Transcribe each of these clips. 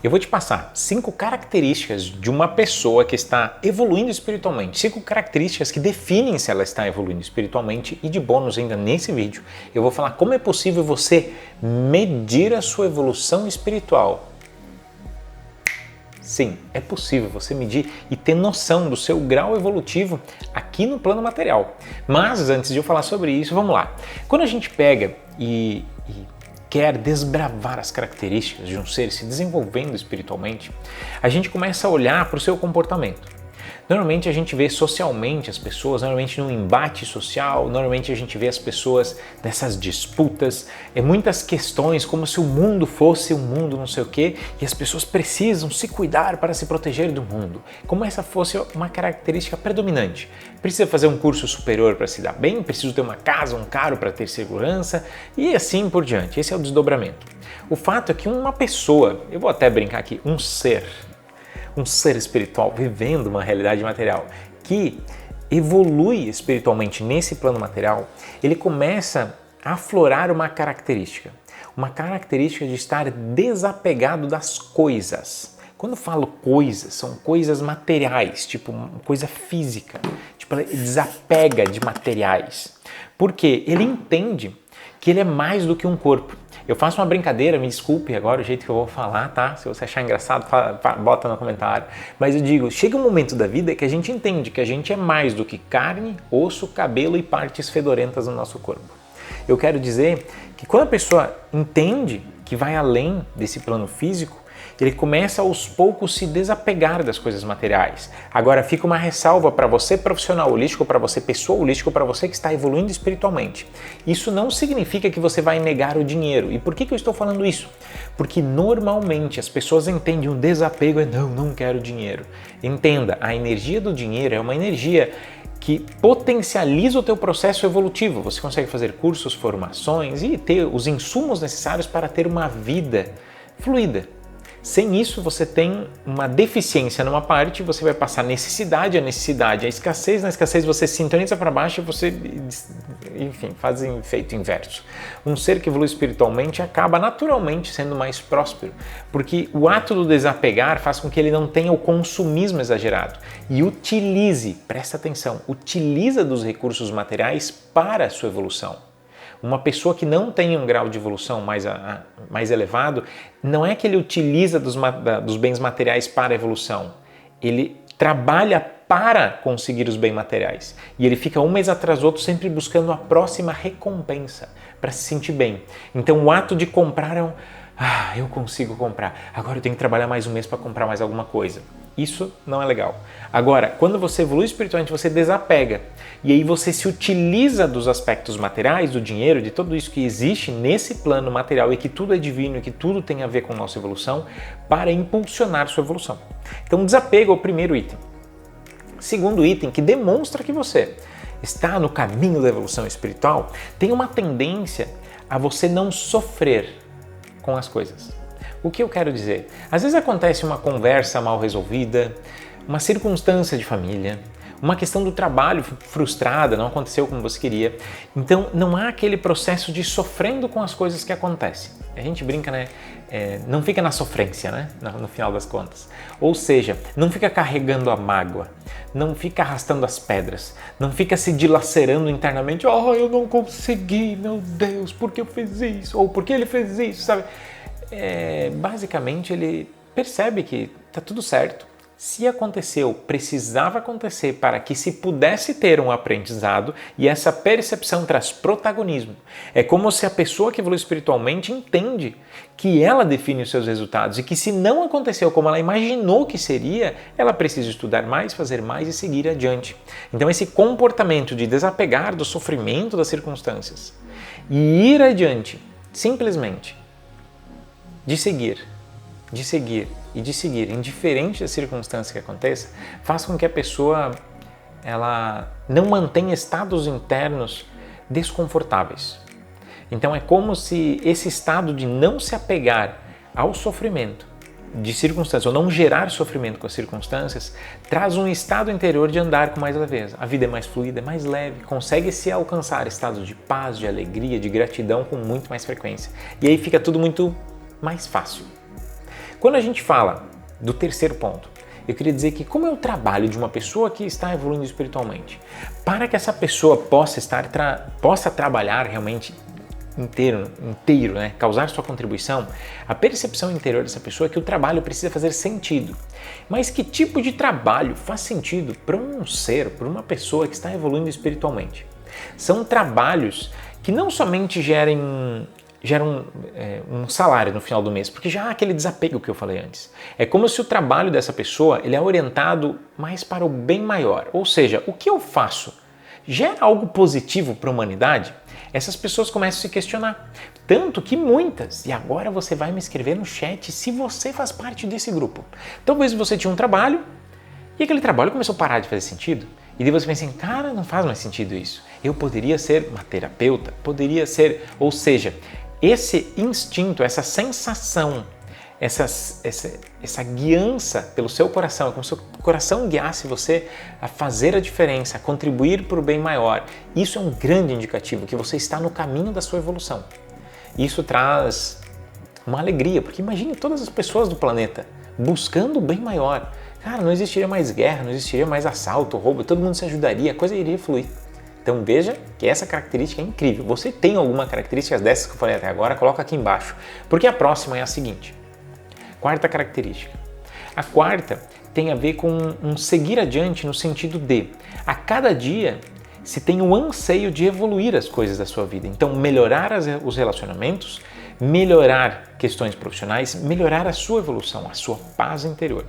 Eu vou te passar 5 características de uma pessoa que está evoluindo espiritualmente, 5 características que definem se ela está evoluindo espiritualmente e de bônus ainda nesse vídeo eu vou falar como é possível você medir a sua evolução espiritual. Sim, é possível você medir e ter noção do seu grau evolutivo aqui no plano material. Mas antes de eu falar sobre isso, vamos lá. Quando a gente pega e quer desbravar as características de um ser se desenvolvendo espiritualmente, a gente começa a olhar para o seu comportamento. Normalmente a gente vê socialmente as pessoas, normalmente num embate social, normalmente a gente vê as pessoas nessas disputas, muitas questões como se o mundo fosse um mundo não sei o quê e as pessoas precisam se cuidar para se proteger do mundo, como essa fosse uma característica predominante. Precisa fazer um curso superior para se dar bem, preciso ter uma casa, um carro para ter segurança e assim por diante. Esse é o desdobramento. O fato é que uma pessoa, eu vou até brincar aqui, um ser espiritual vivendo uma realidade material que evolui espiritualmente nesse plano material, ele começa a aflorar uma característica de estar desapegado das coisas. Quando eu falo coisas, são coisas materiais, tipo coisa física, tipo ele desapega de materiais, porque ele entende que ele é mais do que um corpo. Eu faço uma brincadeira, me desculpe agora o jeito que eu vou falar, tá? Se você achar engraçado, bota no comentário. Mas eu digo, chega um momento da vida que a gente entende que a gente é mais do que carne, osso, cabelo e partes fedorentas do nosso corpo. Eu quero dizer que quando a pessoa entende que vai além desse plano físico, ele começa aos poucos se desapegar das coisas materiais. Agora fica uma ressalva para você profissional holístico, para você pessoa holística, para você que está evoluindo espiritualmente. Isso não significa que você vai negar o dinheiro. E por que eu estou falando isso? Porque normalmente as pessoas entendem o desapego é não quero dinheiro. Entenda, a energia do dinheiro é uma energia que potencializa o teu processo evolutivo. Você consegue fazer cursos, formações e ter os insumos necessários para ter uma vida fluida. Sem isso, você tem uma deficiência numa parte, você vai passar necessidade, a escassez, na escassez você sintoniza para baixo e você, enfim, faz um efeito inverso. Um ser que evolui espiritualmente acaba naturalmente sendo mais próspero, porque o ato do desapegar faz com que ele não tenha o consumismo exagerado e presta atenção, utiliza dos recursos materiais para a sua evolução. Uma pessoa que não tem um grau de evolução mais elevado, não é que ele utiliza dos bens materiais para a evolução, ele trabalha para conseguir os bens materiais. E ele fica um mês atrás do outro sempre buscando a próxima recompensa para se sentir bem. Então o ato de comprar é eu consigo comprar, agora eu tenho que trabalhar mais um mês para comprar mais alguma coisa. Isso não é legal. Agora, quando você evolui espiritualmente, você desapega. E aí você se utiliza dos aspectos materiais, do dinheiro, de tudo isso que existe nesse plano material e que tudo é divino e que tudo tem a ver com nossa evolução para impulsionar sua evolução. Então, desapego é o primeiro item. Segundo item, que demonstra que você está no caminho da evolução espiritual, tem uma tendência a você não sofrer com as coisas. O que eu quero dizer? Às vezes acontece uma conversa mal resolvida, uma circunstância de família, uma questão do trabalho frustrada, não aconteceu como você queria. Então não há aquele processo de sofrendo com as coisas que acontecem. A gente brinca, né? Não fica na sofrência, né? No final das contas. Ou seja, não fica carregando a mágoa, não fica arrastando as pedras, não fica se dilacerando internamente. Eu não consegui, meu Deus, por que eu fiz isso? Ou por que ele fez isso, sabe? Basicamente ele percebe que está tudo certo. Se aconteceu, precisava acontecer para que se pudesse ter um aprendizado e essa percepção traz protagonismo. É como se a pessoa que evolui espiritualmente entende que ela define os seus resultados e que se não aconteceu como ela imaginou que seria, ela precisa estudar mais, fazer mais e seguir adiante. Então esse comportamento de desapegar do sofrimento das circunstâncias e ir adiante, simplesmente, de seguir, indiferente da circunstância que aconteça, faz com que a pessoa ela não mantenha estados internos desconfortáveis. Então é como se esse estado de não se apegar ao sofrimento de circunstâncias, ou não gerar sofrimento com as circunstâncias, traz um estado interior de andar com mais leveza. A vida é mais fluida, é mais leve, consegue se alcançar estados de paz, de alegria, de gratidão com muito mais frequência. E aí fica tudo muito mais fácil. Quando a gente fala do terceiro ponto, eu queria dizer que como é o trabalho de uma pessoa que está evoluindo espiritualmente, para que essa pessoa possa trabalhar realmente inteiro, né? Causar sua contribuição, a percepção interior dessa pessoa é que o trabalho precisa fazer sentido. Mas que tipo de trabalho faz sentido para um ser, para uma pessoa que está evoluindo espiritualmente? São trabalhos que não somente geram um salário no final do mês, porque já há aquele desapego que eu falei antes. É como se o trabalho dessa pessoa ele é orientado mais para o bem maior. Ou seja, o que eu faço gera algo positivo para a humanidade? Essas pessoas começam a se questionar. Tanto que muitas, e agora você vai me escrever no chat se você faz parte desse grupo. Talvez você tinha um trabalho e aquele trabalho começou a parar de fazer sentido. E daí você pensa assim, cara, não faz mais sentido isso. Eu poderia ser uma terapeuta, poderia ser, ou seja, esse instinto, essa sensação, essa guiança pelo seu coração, é como se o coração guiasse você a fazer a diferença, a contribuir para o bem maior. Isso é um grande indicativo que você está no caminho da sua evolução. Isso traz uma alegria, porque imagine todas as pessoas do planeta buscando o bem maior. Cara, não existiria mais guerra, não existiria mais assalto, roubo, todo mundo se ajudaria, a coisa iria fluir. Então veja que essa característica é incrível. Você tem alguma característica dessas que eu falei até agora? Coloca aqui embaixo, porque a próxima é a seguinte. Quarta característica. A quarta tem a ver com um seguir adiante no sentido de, a cada dia, se tem o anseio de evoluir as coisas da sua vida. Então, melhorar os relacionamentos, melhorar questões profissionais, melhorar a sua evolução, a sua paz interior.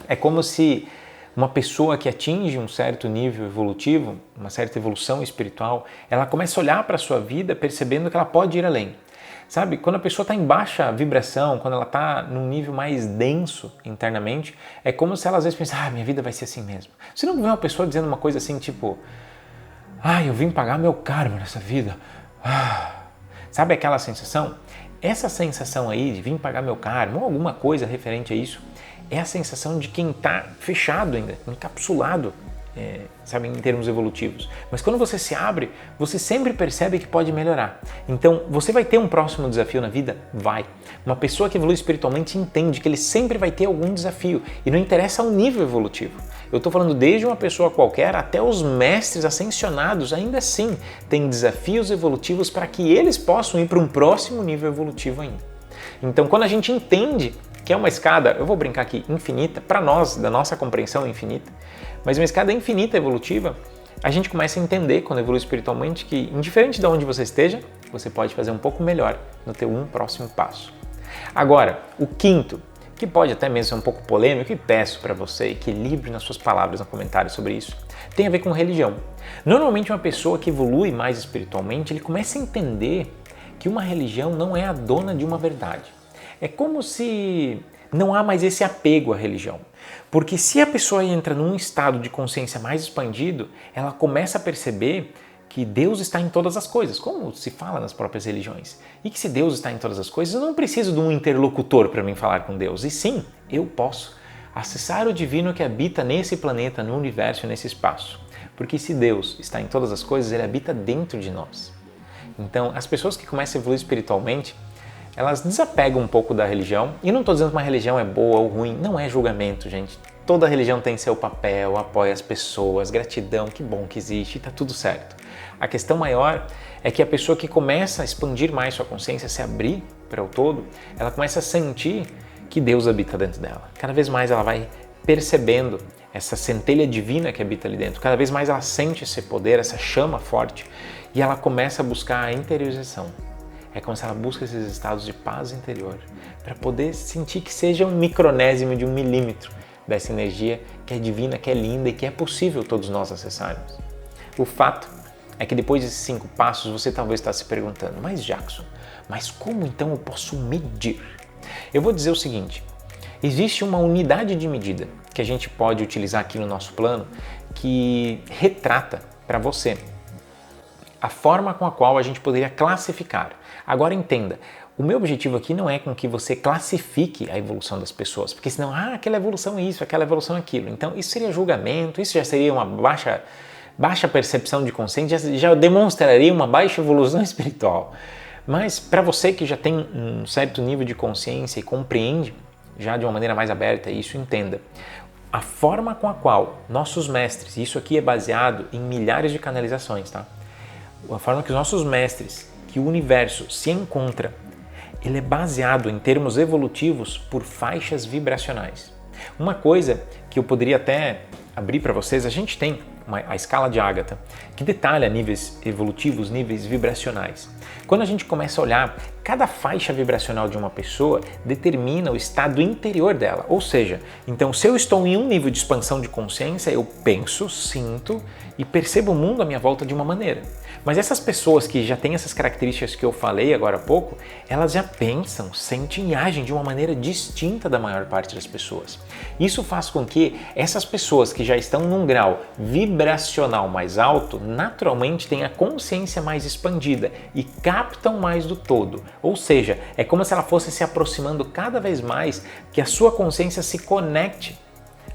É como se uma pessoa que atinge um certo nível evolutivo, uma certa evolução espiritual, ela começa a olhar para a sua vida percebendo que ela pode ir além. Sabe, quando a pessoa está em baixa vibração, quando ela está num nível mais denso internamente, é como se ela às vezes pensa, minha vida vai ser assim mesmo. Você não vê uma pessoa dizendo uma coisa assim, tipo, eu vim pagar meu karma nessa vida. Sabe aquela sensação? Essa sensação aí de vim pagar meu karma, ou alguma coisa referente a isso, é a sensação de quem está fechado ainda, encapsulado, sabe, em termos evolutivos. Mas quando você se abre, você sempre percebe que pode melhorar. Então, você vai ter um próximo desafio na vida? Vai. Uma pessoa que evolui espiritualmente entende que ele sempre vai ter algum desafio e não interessa o nível evolutivo. Eu estou falando desde uma pessoa qualquer até os mestres ascensionados, ainda assim, têm desafios evolutivos para que eles possam ir para um próximo nível evolutivo ainda. Então, quando a gente entende que é uma escada, eu vou brincar aqui, infinita, para nós, da nossa compreensão infinita, mas uma escada infinita evolutiva, a gente começa a entender, quando evolui espiritualmente, que indiferente de onde você esteja, você pode fazer um pouco melhor no teu próximo passo. Agora, o quinto, que pode até mesmo ser um pouco polêmico, e peço para você equilibre nas suas palavras no comentário sobre isso, tem a ver com religião. Normalmente uma pessoa que evolui mais espiritualmente, ele começa a entender que uma religião não é a dona de uma verdade. É como se não há mais esse apego à religião. Porque se a pessoa entra num estado de consciência mais expandido, ela começa a perceber que Deus está em todas as coisas, como se fala nas próprias religiões. E que se Deus está em todas as coisas, eu não preciso de um interlocutor para mim falar com Deus. E sim, eu posso acessar o divino que habita nesse planeta, no universo e nesse espaço. Porque se Deus está em todas as coisas, Ele habita dentro de nós. Então, as pessoas que começam a evoluir espiritualmente, elas desapegam um pouco da religião, e não estou dizendo que uma religião é boa ou ruim, não é julgamento, gente. Toda religião tem seu papel, apoia as pessoas, gratidão, que bom que existe, está tudo certo. A questão maior é que a pessoa que começa a expandir mais sua consciência, se abrir para o todo, ela começa a sentir que Deus habita dentro dela. Cada vez mais ela vai percebendo essa centelha divina que habita ali dentro, cada vez mais ela sente esse poder, essa chama forte, e ela começa a buscar a interiorização. É como se ela busca esses estados de paz interior para poder sentir que seja um micronésimo de 1 milímetro dessa energia que é divina, que é linda e que é possível todos nós acessarmos. O fato é que depois desses 5 passos você talvez está se perguntando, mas Jackson, mas como então eu posso medir? Eu vou dizer o seguinte, existe uma unidade de medida que a gente pode utilizar aqui no nosso plano que retrata para você a forma com a qual a gente poderia classificar. Agora entenda, o meu objetivo aqui não é com que você classifique a evolução das pessoas, porque senão, aquela evolução é isso, aquela evolução é aquilo. Então isso seria julgamento, isso já seria uma baixa percepção de consciência, já demonstraria uma baixa evolução espiritual. Mas para você que já tem um certo nível de consciência e compreende já de uma maneira mais aberta isso, entenda. A forma com a qual nossos mestres, e isso aqui é baseado em milhares de canalizações, tá? A forma que os nossos mestres, que o universo se encontra, ele é baseado em termos evolutivos por faixas vibracionais. Uma coisa que eu poderia até abrir para vocês, a gente tem a escala de Ágata, que detalha níveis evolutivos, níveis vibracionais. Quando a gente começa a olhar, cada faixa vibracional de uma pessoa determina o estado interior dela. Ou seja, então se eu estou em um nível de expansão de consciência, eu penso, sinto e percebo o mundo à minha volta de uma maneira. Mas essas pessoas que já têm essas características que eu falei agora há pouco, elas já pensam, sentem e agem de uma maneira distinta da maior parte das pessoas. Isso faz com que essas pessoas que já estão num grau vibracional mais alto, naturalmente tenham a consciência mais expandida e captam mais do todo. Ou seja, é como se ela fosse se aproximando cada vez mais, que a sua consciência se conecte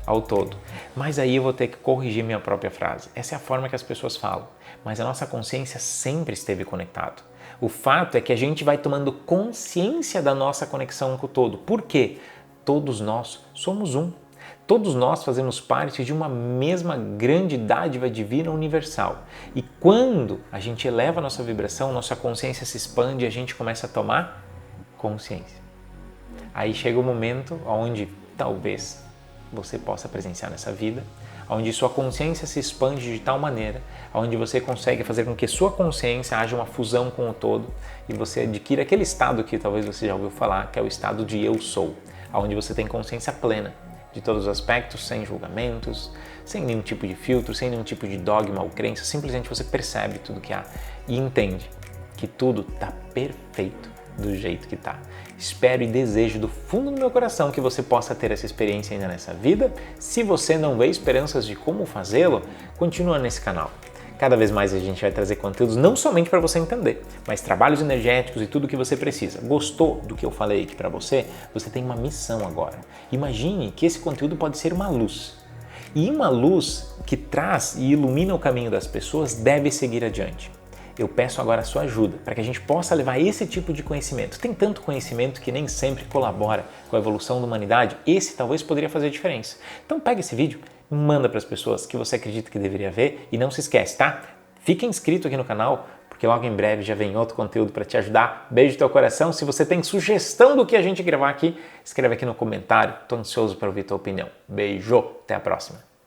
ao todo. Mas aí eu vou ter que corrigir minha própria frase. Essa é a forma que as pessoas falam. Mas a nossa consciência sempre esteve conectada. O fato é que a gente vai tomando consciência da nossa conexão com o todo. Por quê? Todos nós somos um. Todos nós fazemos parte de uma mesma grande dádiva divina universal. E quando a gente eleva a nossa vibração, nossa consciência se expande e a gente começa a tomar consciência. Aí chega o momento onde talvez você possa presenciar nessa vida, onde sua consciência se expande de tal maneira, onde você consegue fazer com que sua consciência haja uma fusão com o todo e você adquira aquele estado que talvez você já ouviu falar, que é o estado de eu sou, onde você tem consciência plena de todos os aspectos, sem julgamentos, sem nenhum tipo de filtro, sem nenhum tipo de dogma ou crença, simplesmente você percebe tudo que há e entende que tudo está perfeito do jeito que está. Espero e desejo do fundo do meu coração que você possa ter essa experiência ainda nessa vida. Se você não vê esperanças de como fazê-lo, continua nesse canal. Cada vez mais a gente vai trazer conteúdos não somente para você entender, mas trabalhos energéticos e tudo o que você precisa. Gostou do que eu falei aqui para você? Você tem uma missão agora. Imagine que esse conteúdo pode ser uma luz. E uma luz que traz e ilumina o caminho das pessoas deve seguir adiante. Eu peço agora a sua ajuda para que a gente possa levar esse tipo de conhecimento. Tem tanto conhecimento que nem sempre colabora com a evolução da humanidade. Esse talvez poderia fazer diferença. Então pega esse vídeo e manda para as pessoas que você acredita que deveria ver e não se esquece, tá? Fica inscrito aqui no canal, porque logo em breve já vem outro conteúdo para te ajudar. Beijo no teu coração. Se você tem sugestão do que a gente gravar aqui, escreve aqui no comentário. Estou ansioso para ouvir tua opinião. Beijo, até a próxima.